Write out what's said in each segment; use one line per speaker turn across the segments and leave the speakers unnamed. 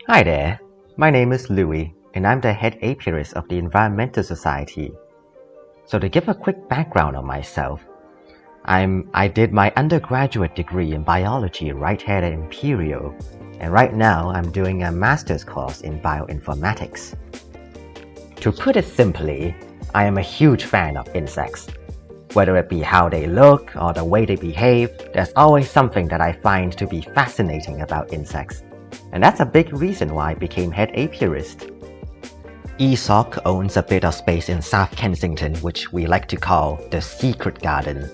Hi there, my name is Louie, and I'm the head Apiarist of the Environmental Society. So to give a quick background on myself, I did my undergraduate degree in biology right here at Imperial, and right now I'm doing a master's course in bioinformatics. To put it simply, I am a huge fan of insects. Whether it be how they look or the way they behave, there's always something that I find to be fascinating about insects. And that's a big reason why I became head apiarist. ESOC owns a bit of space in South Kensington, which we like to call the Secret Garden.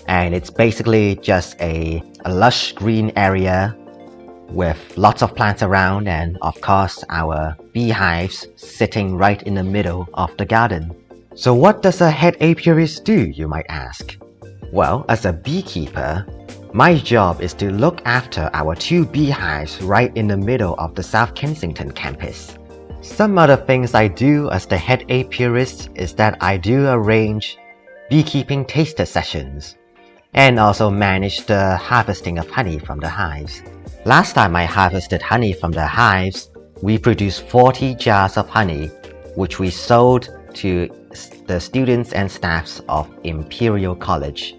And it's basically just a lush green area with lots of plants around and of course our beehives sitting right in the middle of the garden. So what does a head apiarist do, you might ask? Well, as a beekeeper, my job is to look after our 2 beehives right in the middle of the South Kensington campus. Some other things I do as the head apiarist is that I do arrange beekeeping taster sessions and also manage the harvesting of honey from the hives. Last time I harvested honey from the hives, we produced 40 jars of honey, which we sold to the students and staffs of Imperial College.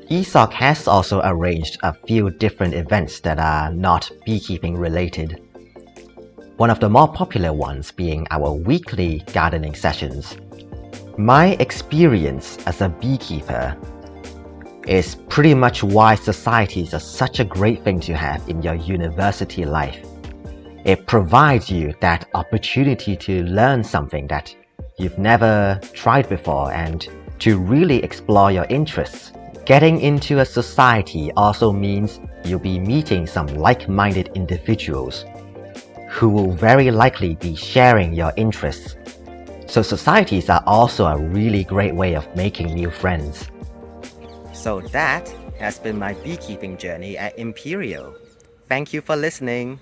ESOC has also arranged a few different events that are not beekeeping related. One of the more popular ones being our weekly gardening sessions. My experience as a beekeeper is pretty much why societies are such a great thing to have in your university life. It provides you that opportunity to learn something that you've never tried before and to really explore your interests. Getting into a society also means you'll be meeting some like-minded individuals who will very likely be sharing your interests. So societies are also a really great way of making new friends. So that has been my beekeeping journey at Imperial. Thank you for listening.